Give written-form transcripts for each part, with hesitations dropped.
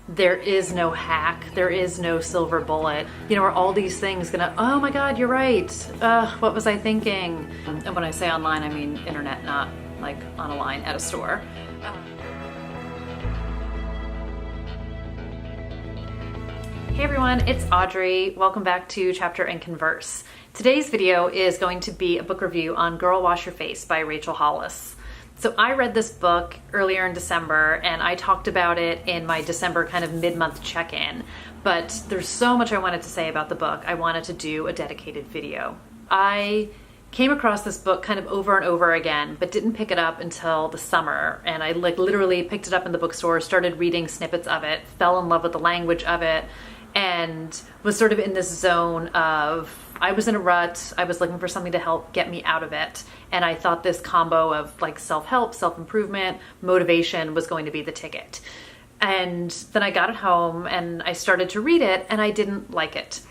there is no hack, there is no silver bullet. Are all these things gonna, oh my God, you're right. What was I thinking? And when I say online, I mean internet, not like on a line at a store. Hey everyone, it's Audrey. Welcome back to Chapter and Converse. Today's video is going to be a book review on Girl Wash Your Face by Rachel Hollis. So I read this book earlier in December and I talked about it in my December kind of mid-month check-in, but there's so much I wanted to say about the book, I wanted to do a dedicated video. I came across this book kind of over and over again, but didn't pick it up until the summer. And I literally picked it up in the bookstore, started reading snippets of it, fell in love with the language of it, and was sort of in this zone of, I was in a rut, I was looking for something to help get me out of it, and I thought this combo of like self-help, self-improvement, motivation was going to be the ticket. And then I got it home and I started to read it and I didn't like it.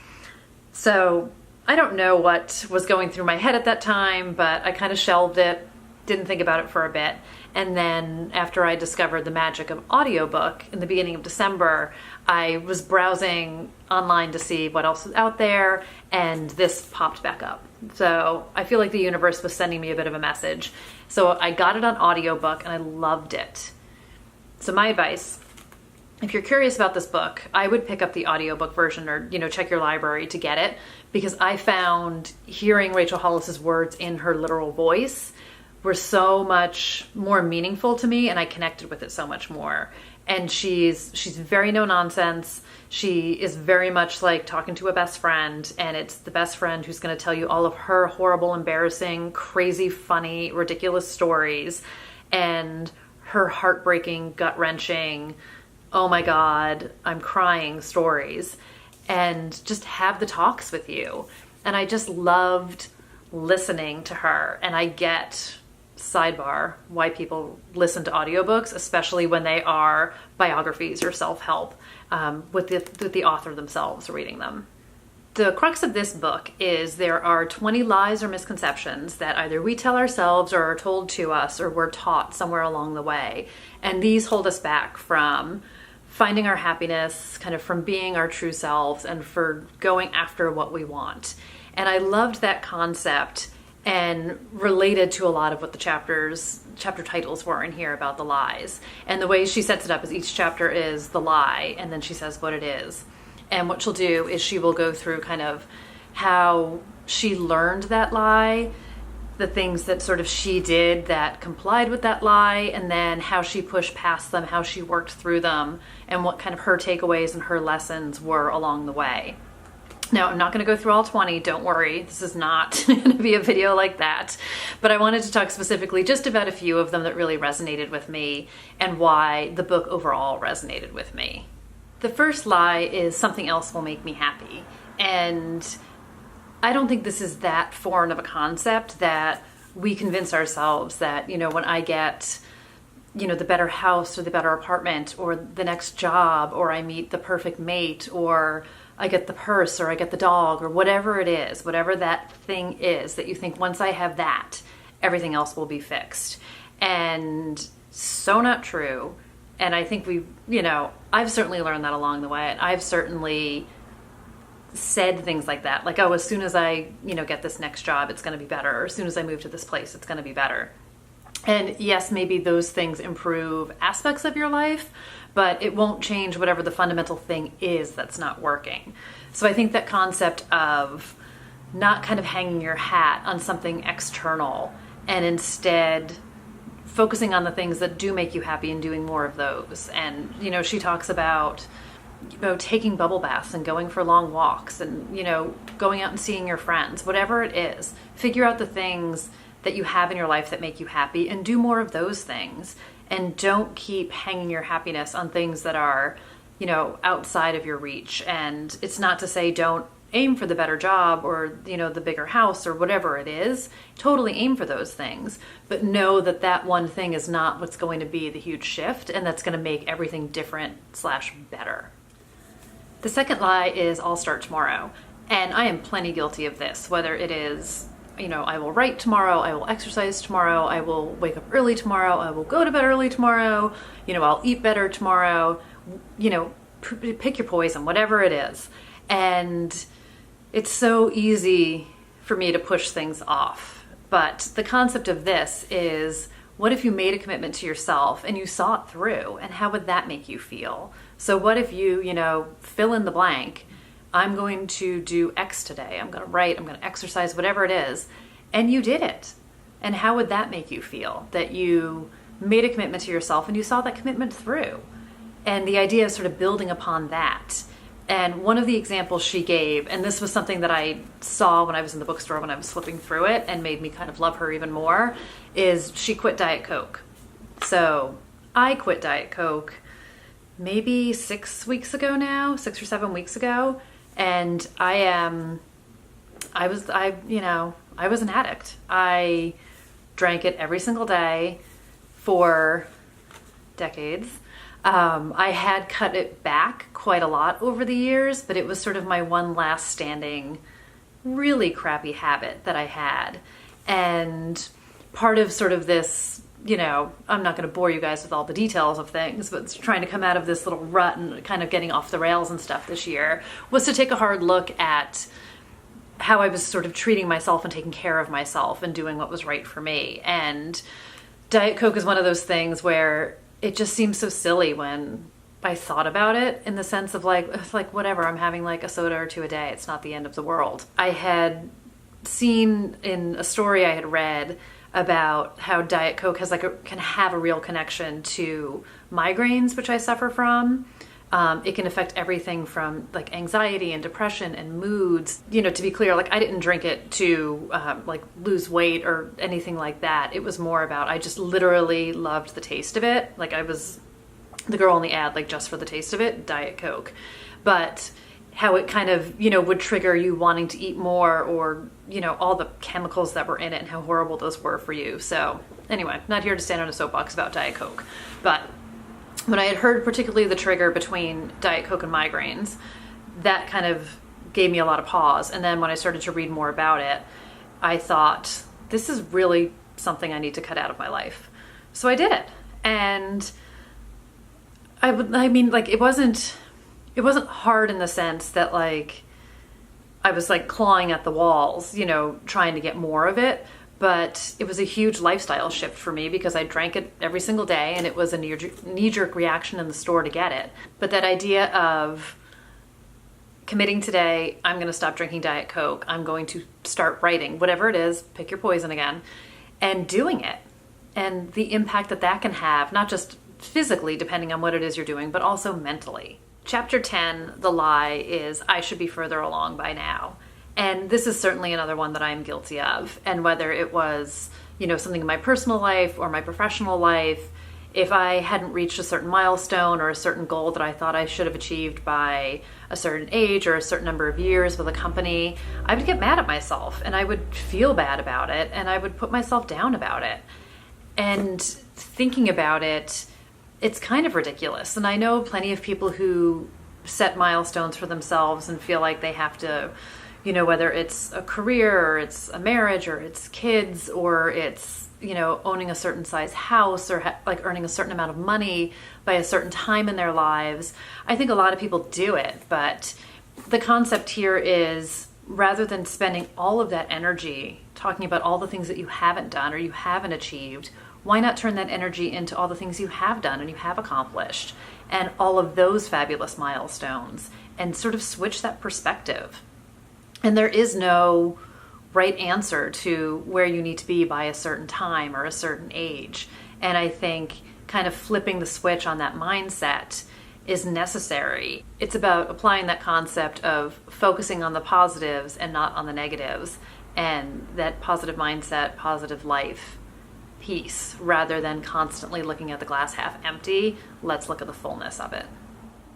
So I don't know what was going through my head at that time, but I kind of shelved it, didn't think about it for a bit. And then after I discovered the magic of audiobook in the beginning of December, I was browsing online to see what else was out there, and this popped back up. So I feel like the universe was sending me a bit of a message. So I got it on audiobook and I loved it. So my advice, if you're curious about this book, I would pick up the audiobook version or, check your library to get it, because I found hearing Rachel Hollis's words in her literal voice were so much more meaningful to me, and I connected with it so much more. And she's very no nonsense. She is very much like talking to a best friend, and it's the best friend who's going to tell you all of her horrible, embarrassing, crazy, funny, ridiculous stories, and her heartbreaking, gut-wrenching, oh my God, I'm crying stories, and just have the talks with you. And I just loved listening to her, and I get, sidebar, why people listen to audiobooks, especially when they are biographies or self-help, with the author themselves reading them. The crux of this book is there are 20 lies or misconceptions that either we tell ourselves or are told to us or we're taught somewhere along the way. And these hold us back from finding our happiness, kind of from being our true selves and for going after what we want. And I loved that concept and related to a lot of what the chapter titles were in here about the lies. And the way she sets it up is each chapter is the lie, and then she says what it is. And what she'll do is she will go through kind of how she learned that lie, the things that sort of she did that complied with that lie, and then how she pushed past them, how she worked through them, and what kind of her takeaways and her lessons were along the way. Now, I'm not going to go through all 20, don't worry. This is not going to be a video like that. But I wanted to talk specifically just about a few of them that really resonated with me and why the book overall resonated with me. The first lie is something else will make me happy. And I don't think this is that foreign of a concept that we convince ourselves that, when I get, the better house or the better apartment or the next job, or I meet the perfect mate, or I get the purse, or I get the dog, or whatever it is, whatever that thing is that you think once I have that, everything else will be fixed. And so not true. And I think I've certainly learned that along the way. And I've certainly said things like that. Like, oh, as soon as I, get this next job, it's going to be better. Or as soon as I move to this place, it's going to be better. And yes, maybe those things improve aspects of your life, but it won't change whatever the fundamental thing is that's not working. So I think that concept of not kind of hanging your hat on something external and instead focusing on the things that do make you happy and doing more of those. And, she talks about, taking bubble baths and going for long walks and, going out and seeing your friends, whatever it is, figure out the things that you have in your life that make you happy and do more of those things. And don't keep hanging your happiness on things that are, outside of your reach. And it's not to say don't aim for the better job or, the bigger house or whatever it is. Totally aim for those things. But know that that one thing is not what's going to be the huge shift, and that's going to make everything different / better. The second lie is I'll start tomorrow. And I am plenty guilty of this, whether it is I will write tomorrow, I will exercise tomorrow, I will wake up early tomorrow, I will go to bed early tomorrow, I'll eat better tomorrow. pick your poison, whatever it is. And it's so easy for me to push things off. But the concept of this is, what if you made a commitment to yourself and you saw it through? And how would that make you feel? So what if you, fill in the blank, I'm going to do X today. I'm going to write, I'm going to exercise, whatever it is. And you did it. And how would that make you feel? That you made a commitment to yourself and you saw that commitment through. And the idea of sort of building upon that. And one of the examples she gave, and this was something that I saw when I was in the bookstore when I was flipping through it and made me kind of love her even more, is she quit Diet Coke. So I quit Diet Coke maybe 6 weeks ago now, 6 or 7 weeks ago. And I was an addict. I drank it every single day for decades. I had cut it back quite a lot over the years, but it was sort of my one last standing, really crappy habit that I had. And part of sort of this, I'm not going to bore you guys with all the details of things, but trying to come out of this little rut and kind of getting off the rails and stuff this year was to take a hard look at how I was sort of treating myself and taking care of myself and doing what was right for me. And Diet Coke is one of those things where it just seems so silly when I thought about it, in the sense of it's like, whatever, I'm having like a soda or two a day. It's not the end of the world. I had seen in a story I had read about how Diet Coke can have a real connection to migraines, which I suffer from. It can affect everything from like anxiety and depression and moods. To be clear, I didn't drink it to lose weight or anything like that. It was more about, I just literally loved the taste of it. I was the girl in the ad, just for the taste of it, Diet Coke. But how it kind of, would trigger you wanting to eat more, or, all the chemicals that were in it and how horrible those were for you. So anyway, not here to stand on a soapbox about Diet Coke. But when I had heard particularly the trigger between Diet Coke and migraines, that kind of gave me a lot of pause. And then when I started to read more about it, I thought, this is really something I need to cut out of my life. So I did it. And it wasn't hard in the sense that I was clawing at the walls, trying to get more of it. But it was a huge lifestyle shift for me because I drank it every single day, and it was a knee-jerk reaction in the store to get it. But that idea of committing today, I'm going to stop drinking Diet Coke, I'm going to start writing, whatever it is, pick your poison again, and doing it. And the impact that can have, not just physically, depending on what it is you're doing, but also mentally. Chapter 10, The Lie, is I should be further along by now. And this is certainly another one that I'm guilty of. And whether it was, something in my personal life or my professional life, if I hadn't reached a certain milestone or a certain goal that I thought I should have achieved by a certain age or a certain number of years with a company, I would get mad at myself and I would feel bad about it and I would put myself down about it. And thinking about it, it's kind of ridiculous. And I know plenty of people who set milestones for themselves and feel like they have to, whether it's a career or it's a marriage or it's kids or it's, owning a certain size house or earning a certain amount of money by a certain time in their lives. I think a lot of people do it, but the concept here is, rather than spending all of that energy talking about all the things that you haven't done or you haven't achieved, why not turn that energy into all the things you have done and you have accomplished and all of those fabulous milestones, and sort of switch that perspective. And there is no right answer to where you need to be by a certain time or a certain age. And I think kind of flipping the switch on that mindset is necessary. It's about applying that concept of focusing on the positives and not on the negatives, and that positive mindset, positive life piece, rather than constantly looking at the glass half empty. Let's look at the fullness of it.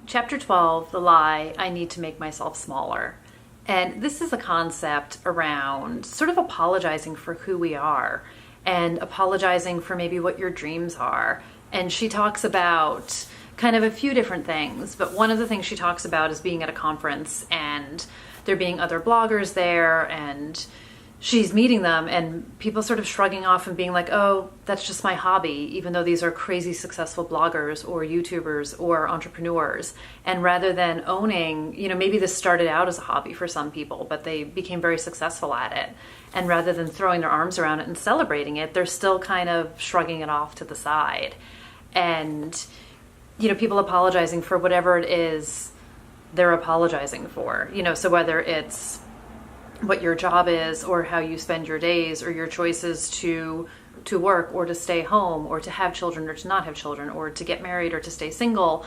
Chapter 12, The Lie, I need to make myself smaller. And this is a concept around sort of apologizing for who we are and apologizing for maybe what your dreams are. And she talks about kind of a few different things, but one of the things she talks about is being at a conference and there being other bloggers there, and she's meeting them and people sort of shrugging off and being like, oh, that's just my hobby, even though these are crazy successful bloggers or YouTubers or entrepreneurs. And rather than owning, maybe this started out as a hobby for some people, but they became very successful at it. And rather than throwing their arms around it and celebrating it, they're still kind of shrugging it off to the side. And, people apologizing for whatever it is they're apologizing for, so whether it's what your job is or how you spend your days or your choices to work or to stay home or to have children or to not have children or to get married or to stay single,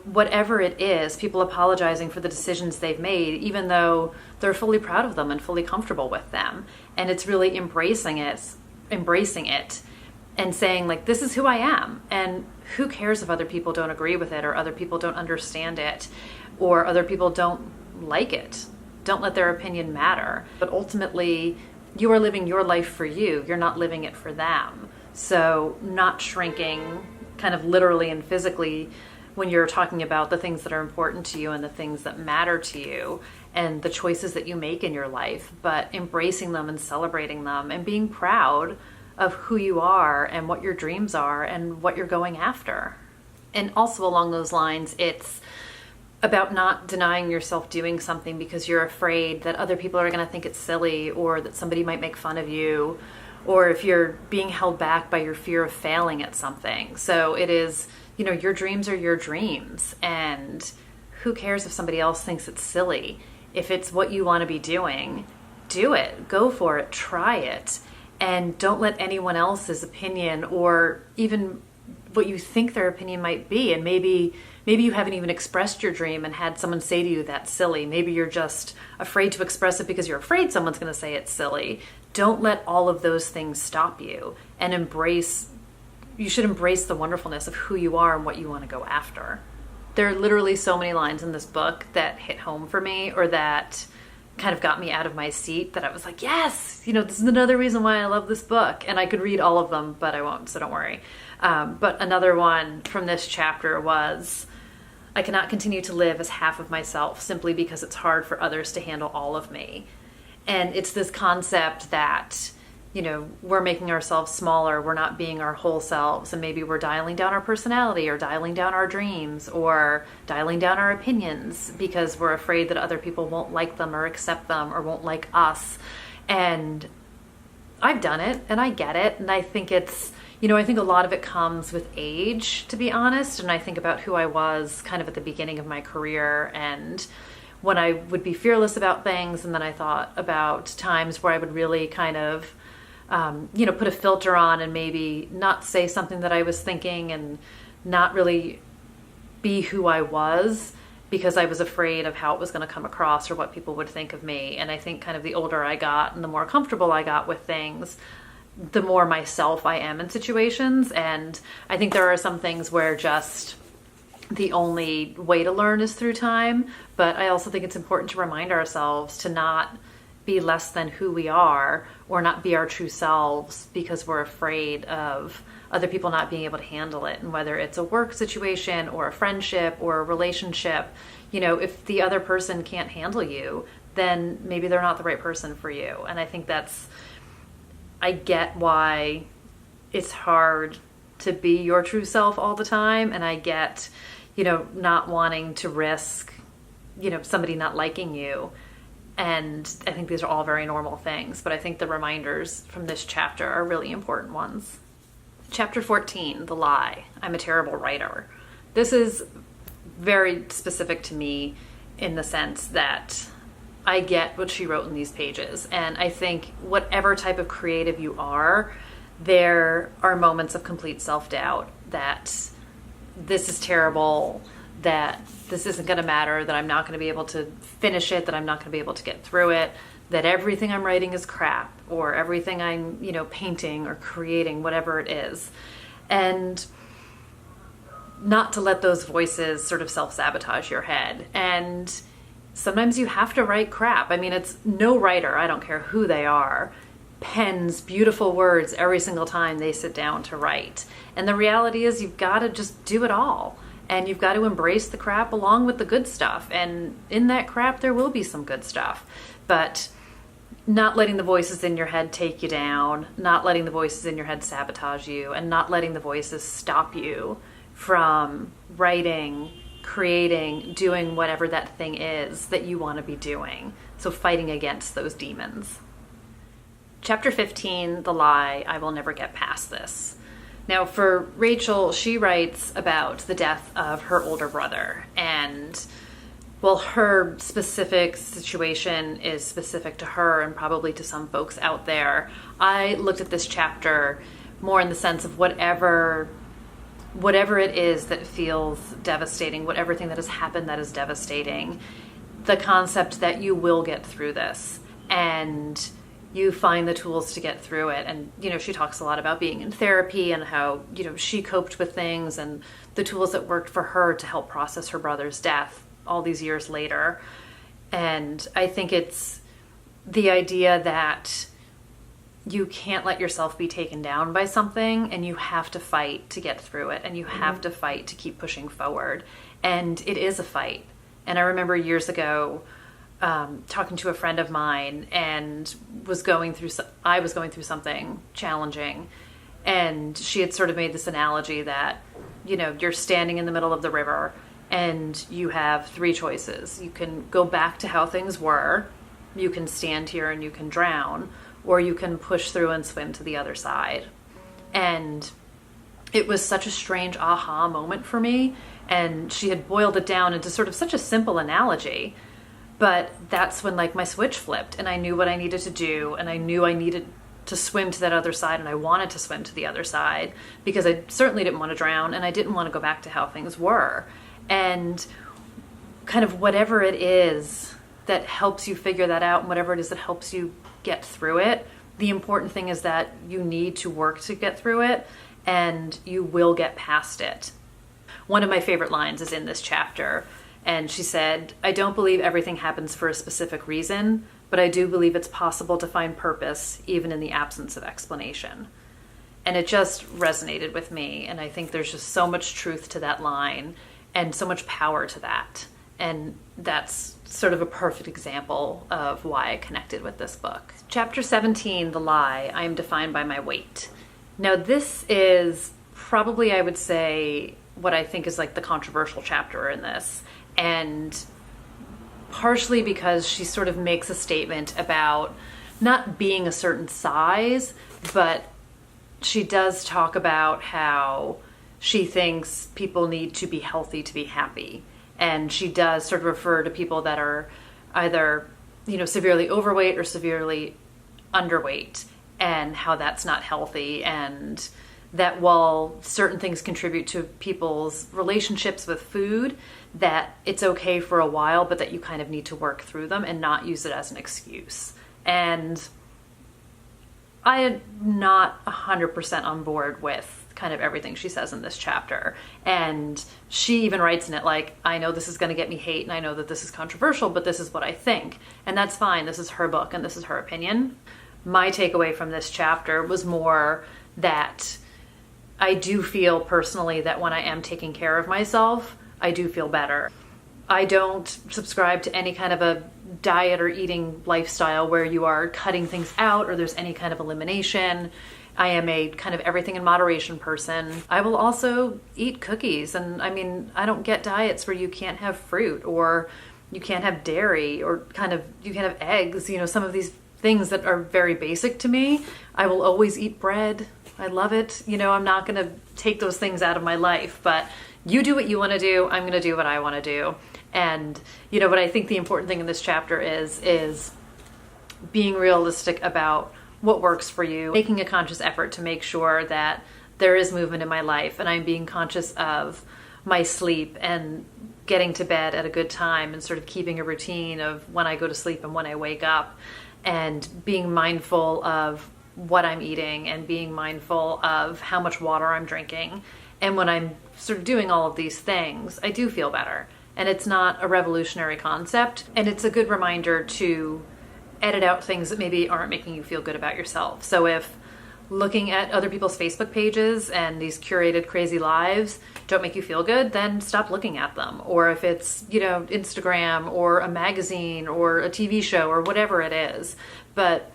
whatever it is, people apologizing for the decisions they've made, even though they're fully proud of them and fully comfortable with them. And it's really embracing it and saying like, this is who I am. And who cares if other people don't agree with it or other people don't understand it or other people don't like it. Don't let their opinion matter. But ultimately, you are living your life for you. You're not living it for them. So not shrinking kind of literally and physically when you're talking about the things that are important to you and the things that matter to you and the choices that you make in your life, but embracing them and celebrating them and being proud of who you are and what your dreams are and what you're going after. And also along those lines, it's about not denying yourself doing something because you're afraid that other people are going to think it's silly or that somebody might make fun of you, or if you're being held back by your fear of failing at something. So it is, your dreams are your dreams, and who cares if somebody else thinks it's silly? If it's what you want to be doing, do it, go for it, try it, and don't let anyone else's opinion or even what you think their opinion might be, and maybe you haven't even expressed your dream and had someone say to you that's silly. Maybe you're just afraid to express it because you're afraid someone's going to say it's silly. Don't let all of those things stop you, and you should embrace the wonderfulness of who you are and what you want to go after. There are literally so many lines in this book that hit home for me or that kind of got me out of my seat that I was like, yes, this is another reason why I love this book. And I could read all of them, but I won't, so don't worry. But another one from this chapter was, I cannot continue to live as half of myself simply because it's hard for others to handle all of me. And it's this concept that, we're making ourselves smaller, we're not being our whole selves, and maybe we're dialing down our personality or dialing down our dreams or dialing down our opinions because we're afraid that other people won't like them or accept them or won't like us. And I've done it and I get it. And I think it's, I think a lot of it comes with age, to be honest. And I think about who I was kind of at the beginning of my career and when I would be fearless about things. And then I thought about times where I would really kind of, put a filter on and maybe not say something that I was thinking and not really be who I was because I was afraid of how it was going to come across or what people would think of me. And I think kind of the older I got and the more comfortable I got with things, the more myself I am in situations. And I think there are some things where just the only way to learn is through time. But I also think it's important to remind ourselves to not be less than who we are or not be our true selves because we're afraid of other people not being able to handle it. And whether it's a work situation or a friendship or a relationship, if the other person can't handle you, then maybe they're not the right person for you. And I think I get why it's hard to be your true self all the time. And I get, not wanting to risk, somebody not liking you. And I think these are all very normal things, but I think the reminders from this chapter are really important ones. Chapter 14, The Lie. I'm a terrible writer. This is very specific to me in the sense that I get what she wrote in these pages. And I think whatever type of creative you are, there are moments of complete self-doubt that this is terrible, that this isn't going to matter, that I'm not going to be able to finish it, that I'm not going to be able to get through it, that everything I'm writing is crap, or everything I'm, painting or creating, whatever it is. And not to let those voices sort of self-sabotage your head. And sometimes you have to write crap. I mean, it's no writer, I don't care who they are, pens beautiful words every single time they sit down to write. And the reality is you've got to just do it all. And you've got to embrace the crap along with the good stuff. And in that crap, there will be some good stuff. But, not letting the voices in your head take you down, not letting the voices in your head sabotage you, and not letting the voices stop you from writing, creating, doing whatever that thing is that you want to be doing. So fighting against those demons. Chapter 15, The Lie, I Will Never Get Past This. Now for Rachel, she writes about the death of her older brother, and well, her specific situation is specific to her and probably to some folks out there. I looked at this chapter more in the sense of whatever it is that feels devastating, whatever thing that has happened that is devastating, the concept that you will get through this and you find the tools to get through it. And, she talks a lot about being in therapy and how, she coped with things and the tools that worked for her to help process her brother's death all these years later. And I think it's the idea that you can't let yourself be taken down by something, and you have to fight to get through it, and you have to fight to keep pushing forward. And it is a fight. And I remember years ago talking to a friend of mine, and I was going through something challenging, and she had sort of made this analogy that you're standing in the middle of the river and you have three choices. You can go back to how things were, you can stand here and you can drown, or you can push through and swim to the other side. And it was such a strange aha moment for me, and she had boiled it down into sort of such a simple analogy, but that's when my switch flipped, and I knew what I needed to do, and I knew I needed to swim to that other side, and I wanted to swim to the other side because I certainly didn't want to drown, and I didn't want to go back to how things were. And kind of whatever it is that helps you figure that out, and whatever it is that helps you get through it, the important thing is that you need to work to get through it, and you will get past it. One of my favorite lines is in this chapter, and she said, "I don't believe everything happens for a specific reason, but I do believe it's possible to find purpose even in the absence of explanation." And it just resonated with me, and I think there's just so much truth to that line and so much power to that. And that's sort of a perfect example of why I connected with this book. Chapter 17, The Lie, I Am Defined by My Weight. Now this is probably, I would say, what I think is the controversial chapter in this. And partially because she sort of makes a statement about not being a certain size, but she does talk about how she thinks people need to be healthy to be happy. And she does sort of refer to people that are either, severely overweight or severely underweight, and how that's not healthy. And that while certain things contribute to people's relationships with food, that it's okay for a while, but that you kind of need to work through them and not use it as an excuse. And I am not 100% on board with kind of everything she says in this chapter. And she even writes in it I know this is going to get me hate, and I know that this is controversial, but this is what I think. And that's fine. This is her book and this is her opinion. My takeaway from this chapter was more that I do feel personally that when I am taking care of myself, I do feel better. I don't subscribe to any kind of a diet or eating lifestyle where you are cutting things out or there's any kind of elimination. I am a kind of everything in moderation person. I will also eat cookies. And I mean, I don't get diets where you can't have fruit or you can't have dairy or you can't have eggs. Some of these things that are very basic to me. I will always eat bread. I love it. I'm not going to take those things out of my life, but you do what you want to do. I'm going to do what I want to do. And, what I think the important thing in this chapter is being realistic about what works for you, making a conscious effort to make sure that there is movement in my life, and I'm being conscious of my sleep and getting to bed at a good time and sort of keeping a routine of when I go to sleep and when I wake up, and being mindful of what I'm eating and being mindful of how much water I'm drinking. And when I'm sort of doing all of these things, I do feel better. And it's not a revolutionary concept. And it's a good reminder to edit out things that maybe aren't making you feel good about yourself. So if looking at other people's Facebook pages and these curated crazy lives don't make you feel good, then stop looking at them. Or if it's, Instagram or a magazine or a TV show or whatever it is, but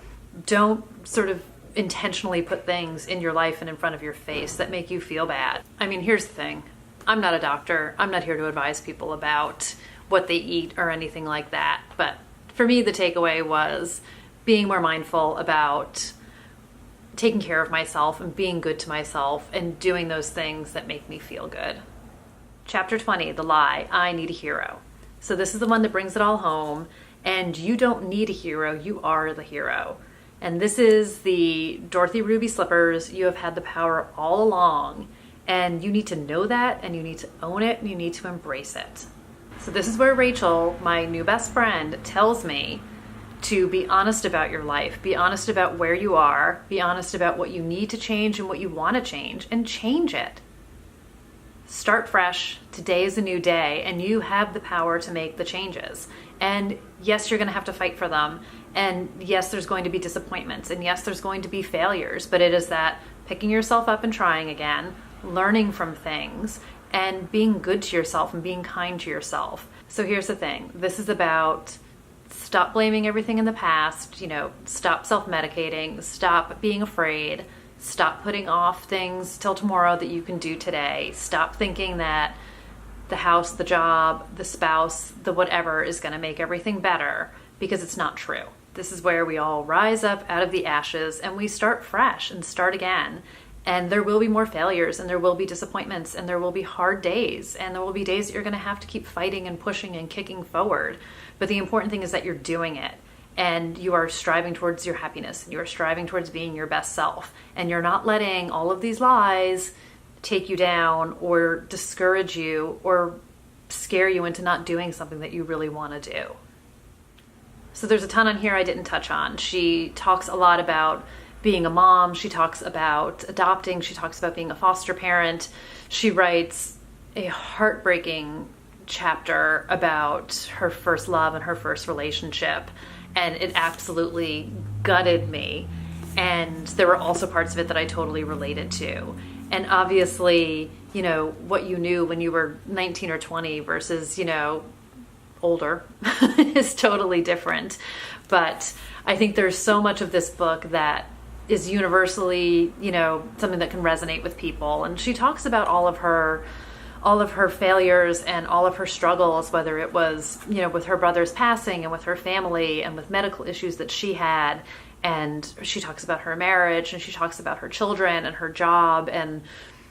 don't sort of intentionally put things in your life and in front of your face that make you feel bad. I mean, here's the thing. I'm not a doctor. I'm not here to advise people about what they eat or anything like that. But for me, the takeaway was being more mindful about taking care of myself and being good to myself and doing those things that make me feel good. Chapter 20, The Lie, I Need a Hero. So this is the one that brings it all home. And you don't need a hero, you are the hero. And this is the Dorothy Ruby Slippers. You have had the power all along. And you need to know that, and you need to own it, and you need to embrace it. So this is where Rachel, my new best friend, tells me to be honest about your life, be honest about where you are, be honest about what you need to change and what you want to change, and change it. Start fresh. Today is a new day, and you have the power to make the changes. And yes, you're going to have to fight for them. And yes, there's going to be disappointments. And yes, there's going to be failures. But it is that picking yourself up and trying again, learning from things, and being good to yourself and being kind to yourself. So here's the thing. This is about stop blaming everything in the past, stop self-medicating, stop being afraid, stop putting off things till tomorrow that you can do today. Stop thinking that the house, the job, the spouse, the whatever is going to make everything better, because it's not true. This is where we all rise up out of the ashes and we start fresh and start again. And there will be more failures, and there will be disappointments, and there will be hard days, and there will be days that you're going to have to keep fighting and pushing and kicking forward. But the important thing is that you're doing it, and you are striving towards your happiness, and you are striving towards being your best self, and you're not letting all of these lies take you down or discourage you or scare you into not doing something that you really want to do. So there's a ton on here I didn't touch on. She talks a lot about being a mom. She talks about adopting. She talks about being a foster parent. She writes a heartbreaking chapter about her first love and her first relationship. And it absolutely gutted me. And there were also parts of it that I totally related to. And obviously, what you knew when you were 19 or 20 versus, older is totally different. But I think there's so much of this book that is universally, something that can resonate with people. And she talks about all of her failures and all of her struggles, whether it was, with her brother's passing and with her family and with medical issues that she had. And she talks about her marriage, and she talks about her children and her job and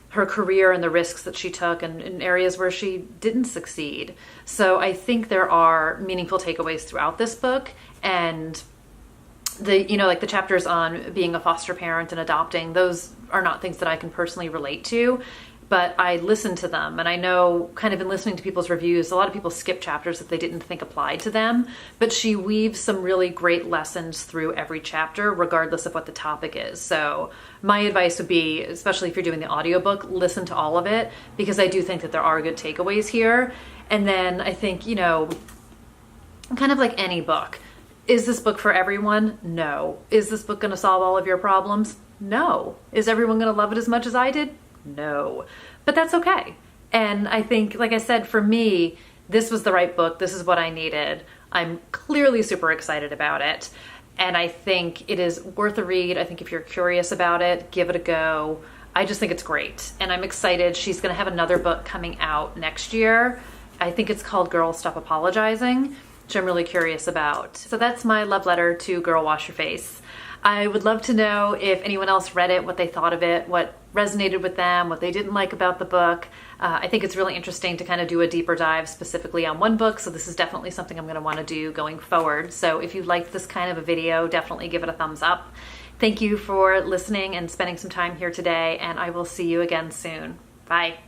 her career and the risks that she took and in areas where she didn't succeed. So I think there are meaningful takeaways throughout this book. And the chapters on being a foster parent and adopting, those are not things that I can personally relate to, but I listen to them. And I know, kind of in listening to people's reviews, a lot of people skip chapters that they didn't think applied to them, but she weaves some really great lessons through every chapter, regardless of what the topic is. So my advice would be, especially if you're doing the audiobook, listen to all of it, because I do think that there are good takeaways here. And then I think, kind of like any book, is this book for everyone? No. Is this book going to solve all of your problems? No. Is everyone going to love it as much as I did? No. But that's okay. And I think, like I said, for me, this was the right book. This is what I needed. I'm clearly super excited about it. And I think it is worth a read. I think if you're curious about it, give it a go. I just think it's great. And I'm excited. She's going to have another book coming out next year. I think it's called Girl, Stop Apologizing, which I'm really curious about. So that's my love letter to Girl Wash Your Face. I would love to know if anyone else read it, what they thought of it, what resonated with them, what they didn't like about the book. I think it's really interesting to kind of do a deeper dive specifically on one book, so this is definitely something I'm going to want to do going forward. So if you liked this kind of a video, definitely give it a thumbs up. Thank you for listening and spending some time here today, and I will see you again soon. Bye.